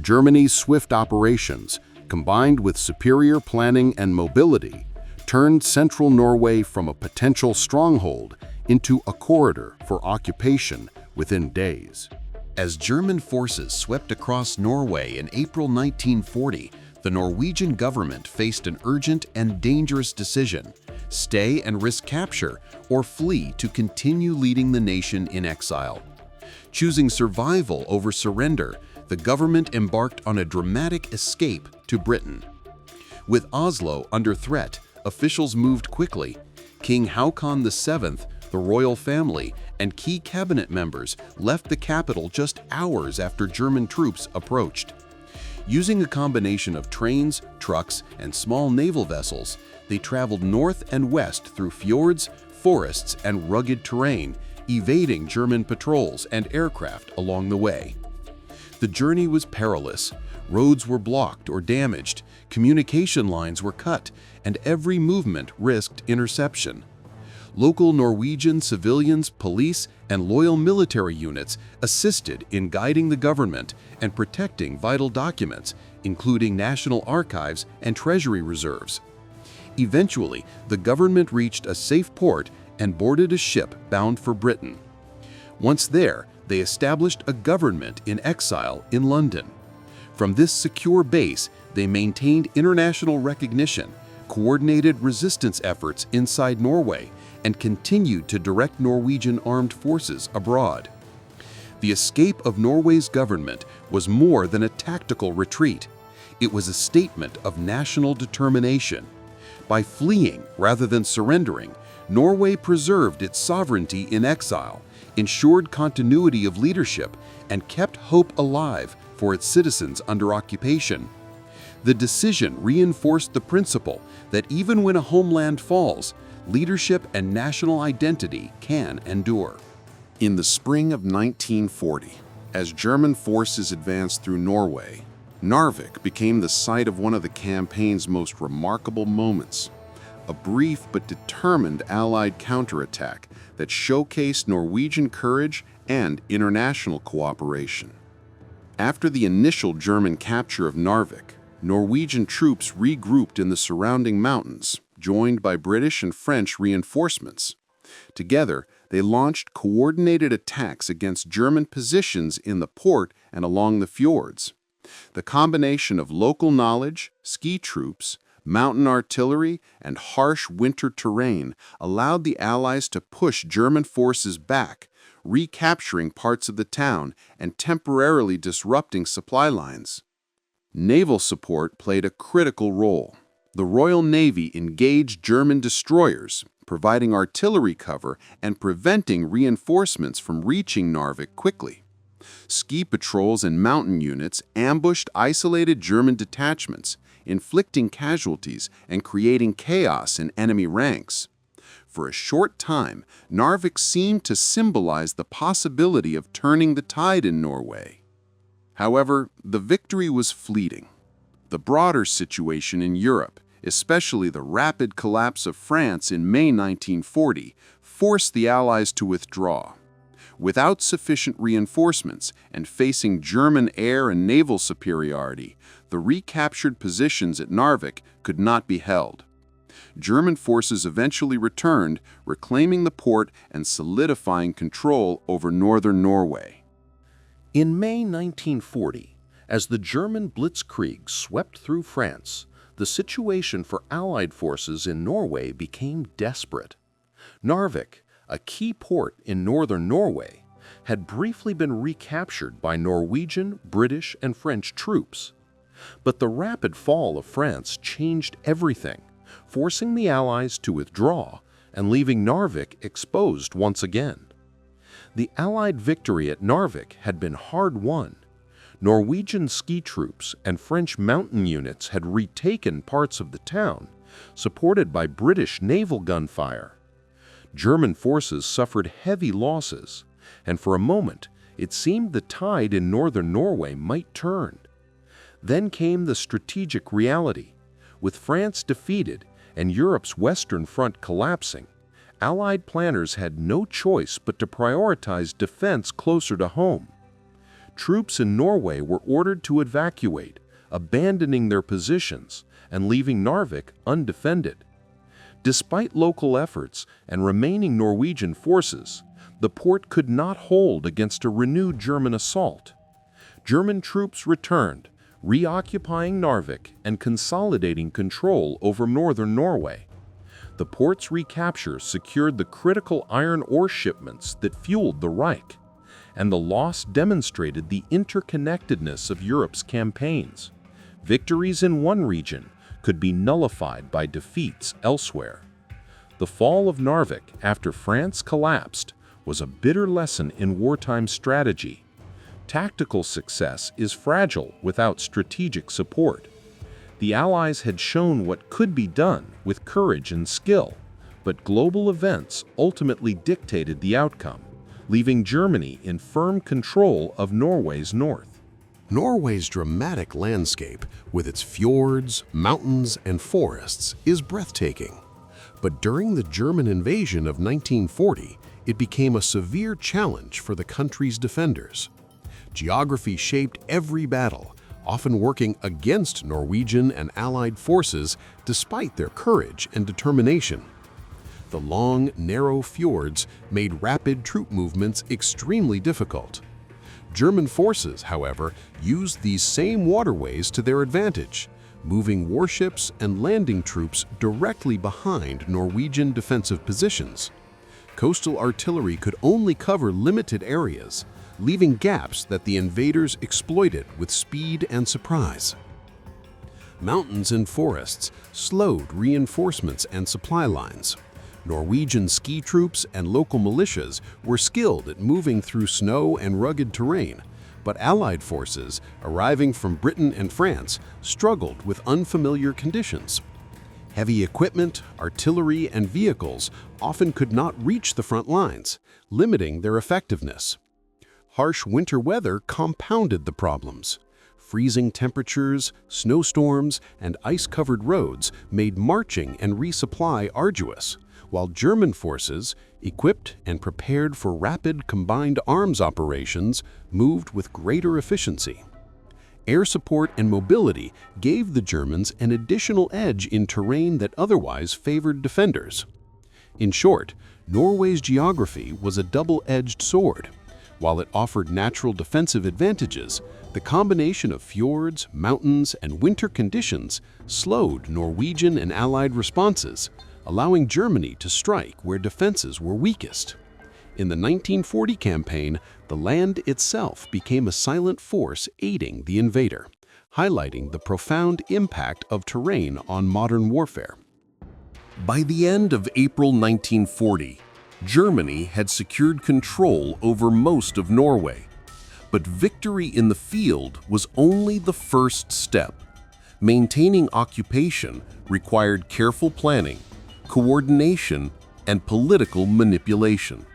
Germany's swift operations, combined with superior planning and mobility, turned central Norway from a potential stronghold into a corridor for occupation within days. As German forces swept across Norway in April 1940, the Norwegian government faced an urgent and dangerous decision: stay and risk capture, or flee to continue leading the nation in exile. Choosing survival over surrender, the government embarked on a dramatic escape to Britain. With Oslo under threat, officials moved quickly. King Haakon VII, the royal family, and key cabinet members left the capital just hours after German troops approached. Using a combination of trains, trucks, and small naval vessels, they traveled north and west through fjords, forests, and rugged terrain, evading German patrols and aircraft along the way. The journey was perilous. Roads were blocked or damaged, communication lines were cut, and every movement risked interception. Local Norwegian civilians, police, and loyal military units assisted in guiding the government and protecting vital documents, including national archives and treasury reserves. Eventually, the government reached a safe port and boarded a ship bound for Britain. Once there, they established a government in exile in London. From this secure base, they maintained international recognition, coordinated resistance efforts inside Norway, and continued to direct Norwegian armed forces abroad. The escape of Norway's government was more than a tactical retreat. It was a statement of national determination. By fleeing rather than surrendering, Norway preserved its sovereignty in exile, ensured continuity of leadership, and kept hope alive for its citizens under occupation. The decision reinforced the principle that even when a homeland falls, leadership and national identity can endure. In the spring of 1940, as German forces advanced through Norway, Narvik became the site of one of the campaign's most remarkable moments, a brief but determined Allied counterattack that showcased Norwegian courage and international cooperation. After the initial German capture of Narvik, Norwegian troops regrouped in the surrounding mountains, joined by British and French reinforcements. Together, they launched coordinated attacks against German positions in the port and along the fjords. The combination of local knowledge, ski troops, mountain artillery, and harsh winter terrain allowed the Allies to push German forces back, recapturing parts of the town and temporarily disrupting supply lines. Naval support played a critical role. The Royal Navy engaged German destroyers, providing artillery cover and preventing reinforcements from reaching Narvik quickly. Ski patrols and mountain units ambushed isolated German detachments, inflicting casualties and creating chaos in enemy ranks. For a short time, Narvik seemed to symbolize the possibility of turning the tide in Norway. However, the victory was fleeting. The broader situation in Europe, especially the rapid collapse of France in May 1940, forced the Allies to withdraw. Without sufficient reinforcements and facing German air and naval superiority, the recaptured positions at Narvik could not be held. German forces eventually returned, reclaiming the port and solidifying control over northern Norway. In May 1940, as the German blitzkrieg swept through France, the situation for Allied forces in Norway became desperate. Narvik, a key port in northern Norway, had briefly been recaptured by Norwegian, British, and French troops. But the rapid fall of France changed everything, forcing the Allies to withdraw and leaving Narvik exposed once again. The Allied victory at Narvik had been hard-won. Norwegian ski troops and French mountain units had retaken parts of the town, supported by British naval gunfire. German forces suffered heavy losses, and for a moment it seemed the tide in northern Norway might turn. Then came the strategic reality. With France defeated and Europe's western front collapsing, Allied planners had no choice but to prioritize defense closer to home. Troops in Norway were ordered to evacuate, abandoning their positions and leaving Narvik undefended. Despite local efforts and remaining Norwegian forces, the port could not hold against a renewed German assault. German troops returned, reoccupying Narvik and consolidating control over northern Norway. The port's recapture secured the critical iron ore shipments that fueled the Reich, and the loss demonstrated the interconnectedness of Europe's campaigns. Victories in one region could be nullified by defeats elsewhere. The fall of Narvik after France collapsed was a bitter lesson in wartime strategy. Tactical success is fragile without strategic support. The Allies had shown what could be done with courage and skill, but global events ultimately dictated the outcome, leaving Germany in firm control of Norway's north. Norway's dramatic landscape, with its fjords, mountains, and forests, is breathtaking. But during the German invasion of 1940, it became a severe challenge for the country's defenders. Geography shaped every battle, often working against Norwegian and Allied forces despite their courage and determination. The long, narrow fjords made rapid troop movements extremely difficult. German forces, however, used these same waterways to their advantage, moving warships and landing troops directly behind Norwegian defensive positions. Coastal artillery could only cover limited areas, leaving gaps that the invaders exploited with speed and surprise. Mountains and forests slowed reinforcements and supply lines. Norwegian ski troops and local militias were skilled at moving through snow and rugged terrain, but Allied forces, arriving from Britain and France, struggled with unfamiliar conditions. Heavy equipment, artillery, and vehicles often could not reach the front lines, limiting their effectiveness. Harsh winter weather compounded the problems. Freezing temperatures, snowstorms, and ice-covered roads made marching and resupply arduous, while German forces, equipped and prepared for rapid combined arms operations, moved with greater efficiency. Air support and mobility gave the Germans an additional edge in terrain that otherwise favored defenders. In short, Norway's geography was a double-edged sword. While it offered natural defensive advantages, the combination of fjords, mountains, and winter conditions slowed Norwegian and Allied responses, allowing Germany to strike where defenses were weakest. In the 1940 campaign, the land itself became a silent force aiding the invader, highlighting the profound impact of terrain on modern warfare. By the end of April 1940, Germany had secured control over most of Norway. But victory in the field was only the first step. Maintaining occupation required careful planning, coordination, and political manipulation.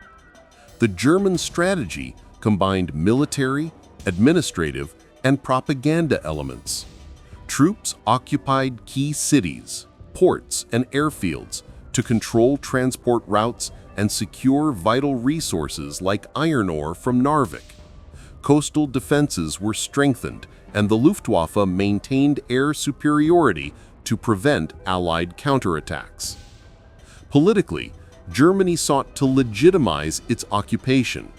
The German strategy combined military, administrative, and propaganda elements. Troops occupied key cities, ports, and airfields to control transport routes and secure vital resources like iron ore from Narvik. Coastal defenses were strengthened, and the Luftwaffe maintained air superiority to prevent Allied counterattacks. Politically, Germany sought to legitimize its occupation.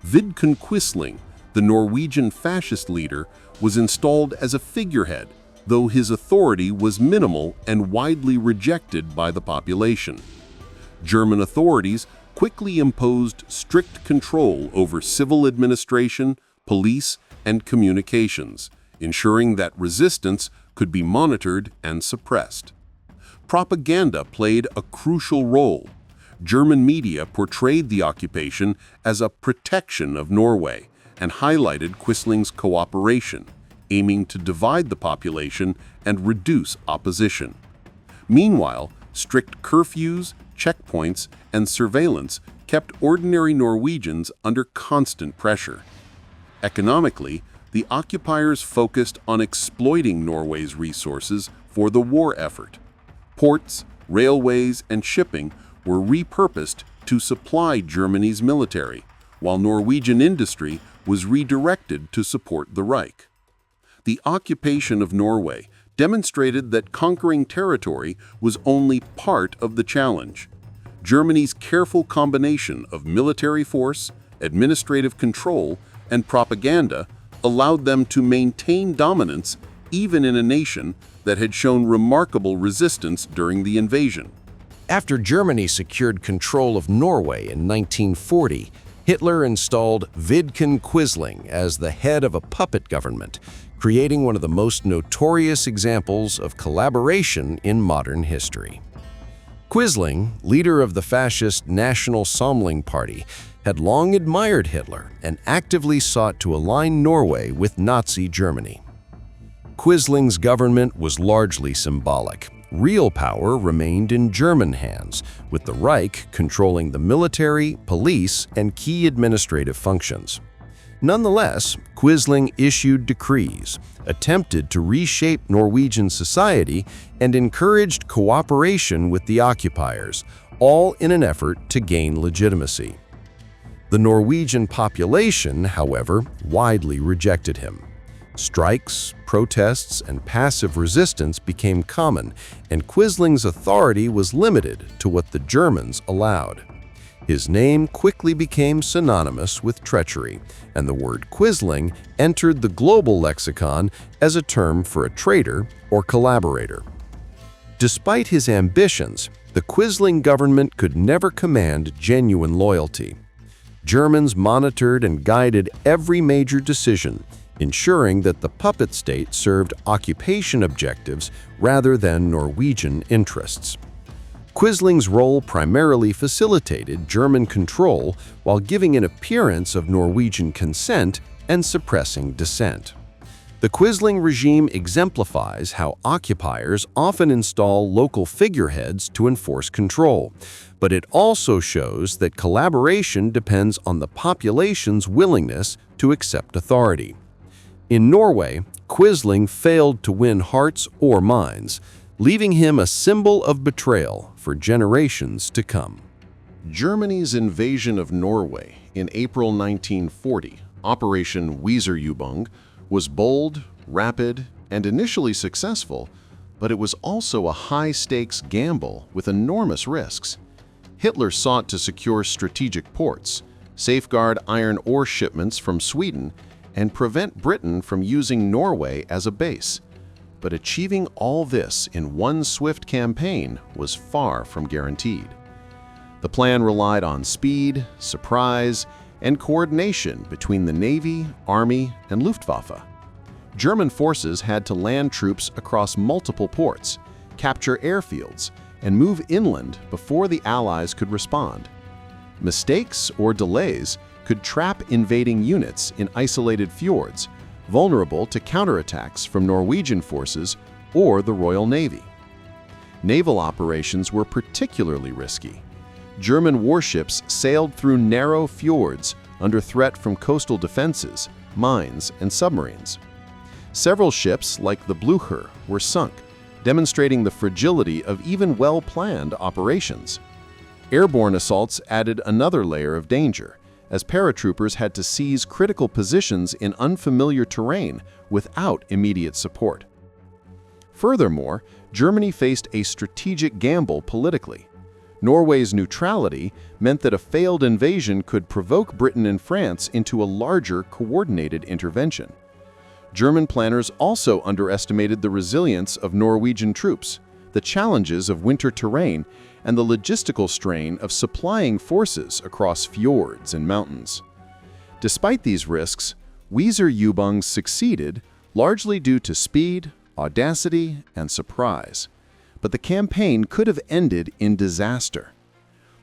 Vidkun Quisling, the Norwegian fascist leader, was installed as a figurehead, though his authority was minimal and widely rejected by the population. German authorities quickly imposed strict control over civil administration, police, and communications, ensuring that resistance could be monitored and suppressed. Propaganda played a crucial role. German media portrayed the occupation as a protection of Norway and highlighted Quisling's cooperation, aiming to divide the population and reduce opposition. Meanwhile, strict curfews, checkpoints, and surveillance kept ordinary Norwegians under constant pressure. Economically, the occupiers focused on exploiting Norway's resources for the war effort. Ports, railways, and shipping were repurposed to supply Germany's military, while Norwegian industry was redirected to support the Reich. The occupation of Norway demonstrated that conquering territory was only part of the challenge. Germany's careful combination of military force, administrative control, and propaganda allowed them to maintain dominance even in a nation that had shown remarkable resistance during the invasion. After Germany secured control of Norway in 1940, Hitler installed Vidkun Quisling as the head of a puppet government, creating one of the most notorious examples of collaboration in modern history. Quisling, leader of the fascist National Samling Party, had long admired Hitler and actively sought to align Norway with Nazi Germany. Quisling's government was largely symbolic. Real power remained in German hands, with the Reich controlling the military, police, and key administrative functions. Nonetheless, Quisling issued decrees, attempted to reshape Norwegian society, and encouraged cooperation with the occupiers, all in an effort to gain legitimacy. The Norwegian population, however, widely rejected him. Strikes, protests, and passive resistance became common, and Quisling's authority was limited to what the Germans allowed. His name quickly became synonymous with treachery, and the word Quisling entered the global lexicon as a term for a traitor or collaborator. Despite his ambitions, the Quisling government could never command genuine loyalty. Germans monitored and guided every major decision, ensuring that the puppet state served occupation objectives rather than Norwegian interests. Quisling's role primarily facilitated German control while giving an appearance of Norwegian consent and suppressing dissent. The Quisling regime exemplifies how occupiers often install local figureheads to enforce control, but it also shows that collaboration depends on the population's willingness to accept authority. In Norway, Quisling failed to win hearts or minds, leaving him a symbol of betrayal for generations to come. Germany's invasion of Norway in April 1940, Operation Weserubung, was bold, rapid, and initially successful, but it was also a high-stakes gamble with enormous risks. Hitler sought to secure strategic ports, safeguard iron ore shipments from Sweden, and prevent Britain from using Norway as a base. But achieving all this in one swift campaign was far from guaranteed. The plan relied on speed, surprise, and coordination between the Navy, Army, and Luftwaffe. German forces had to land troops across multiple ports, capture airfields, and move inland before the Allies could respond. Mistakes or delays could trap invading units in isolated fjords, vulnerable to counterattacks from Norwegian forces or the Royal Navy. Naval operations were particularly risky. German warships sailed through narrow fjords under threat from coastal defenses, mines, and submarines. Several ships, like the Blücher, were sunk, demonstrating the fragility of even well-planned operations. Airborne assaults added another layer of danger, as paratroopers had to seize critical positions in unfamiliar terrain without immediate support. Furthermore, Germany faced a strategic gamble politically. Norway's neutrality meant that a failed invasion could provoke Britain and France into a larger, coordinated intervention. German planners also underestimated the resilience of Norwegian troops, the challenges of winter terrain, and the logistical strain of supplying forces across fjords and mountains. Despite these risks, Weserübung succeeded largely due to speed, audacity, and surprise. But the campaign could have ended in disaster.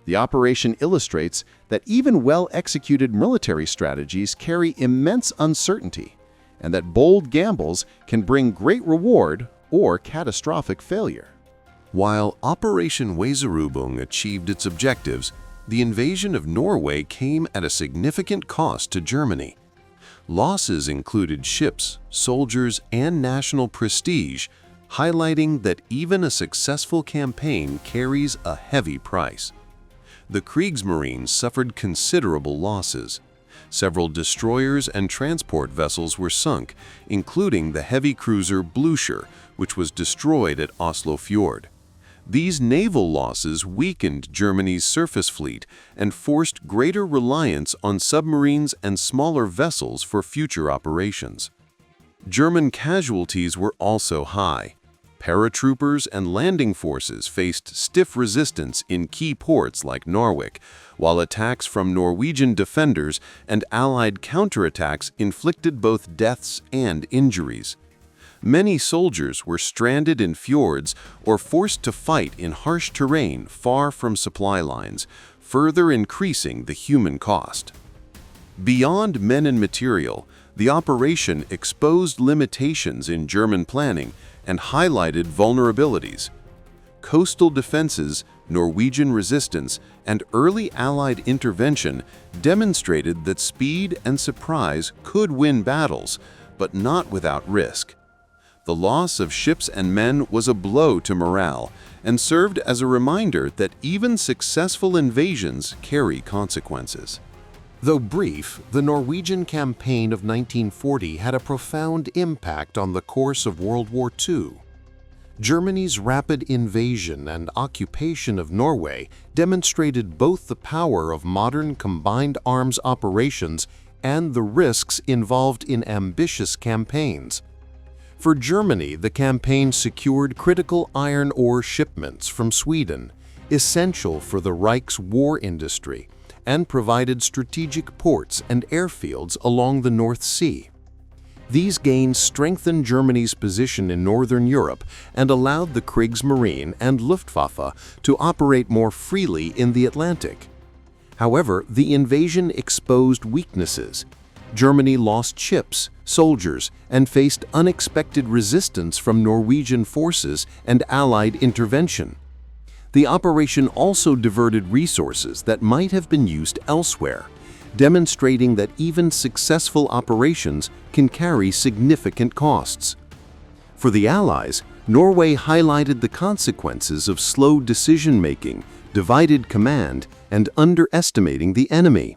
The operation illustrates that even well-executed military strategies carry immense uncertainty, and that bold gambles can bring great reward or catastrophic failure. While Operation Weserubung achieved its objectives, the invasion of Norway came at a significant cost to Germany. Losses included ships, soldiers, and national prestige, highlighting that even a successful campaign carries a heavy price. The Kriegsmarine suffered considerable losses. Several destroyers and transport vessels were sunk, including the heavy cruiser Blücher, which was destroyed at Oslo Fjord. These naval losses weakened Germany's surface fleet and forced greater reliance on submarines and smaller vessels for future operations. German casualties were also high. Paratroopers and landing forces faced stiff resistance in key ports like Narvik, while attacks from Norwegian defenders and Allied counterattacks inflicted both deaths and injuries. Many soldiers were stranded in fjords or forced to fight in harsh terrain far from supply lines, further increasing the human cost. Beyond men and material, the operation exposed limitations in German planning and highlighted vulnerabilities. Coastal defenses, Norwegian resistance, and early Allied intervention demonstrated that speed and surprise could win battles, but not without risk. The loss of ships and men was a blow to morale and served as a reminder that even successful invasions carry consequences. Though brief, the Norwegian campaign of 1940 had a profound impact on the course of World War II. Germany's rapid invasion and occupation of Norway demonstrated both the power of modern combined arms operations and the risks involved in ambitious campaigns. For Germany, the campaign secured critical iron ore shipments from Sweden, essential for the Reich's war industry, and provided strategic ports and airfields along the North Sea. These gains strengthened Germany's position in Northern Europe and allowed the Kriegsmarine and Luftwaffe to operate more freely in the Atlantic. However, the invasion exposed weaknesses. Germany lost ships, soldiers, and faced unexpected resistance from Norwegian forces and Allied intervention. The operation also diverted resources that might have been used elsewhere, demonstrating that even successful operations can carry significant costs. For the Allies, Norway highlighted the consequences of slow decision-making, divided command, and underestimating the enemy.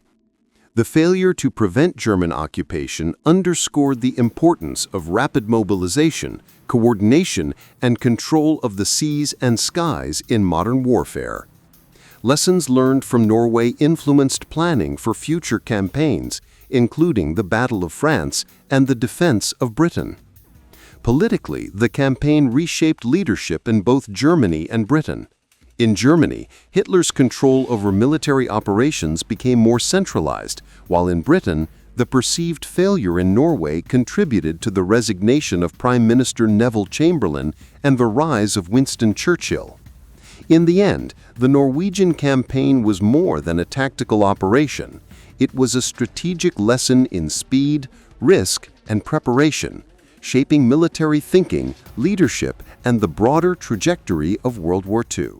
The failure to prevent German occupation underscored the importance of rapid mobilization, coordination, and control of the seas and skies in modern warfare. Lessons learned from Norway influenced planning for future campaigns, including the Battle of France and the defense of Britain. Politically, the campaign reshaped leadership in both Germany and Britain. In Germany, Hitler's control over military operations became more centralized, while in Britain, the perceived failure in Norway contributed to the resignation of Prime Minister Neville Chamberlain and the rise of Winston Churchill. In the end, the Norwegian campaign was more than a tactical operation. It was a strategic lesson in speed, risk, and preparation, shaping military thinking, leadership, and the broader trajectory of World War II.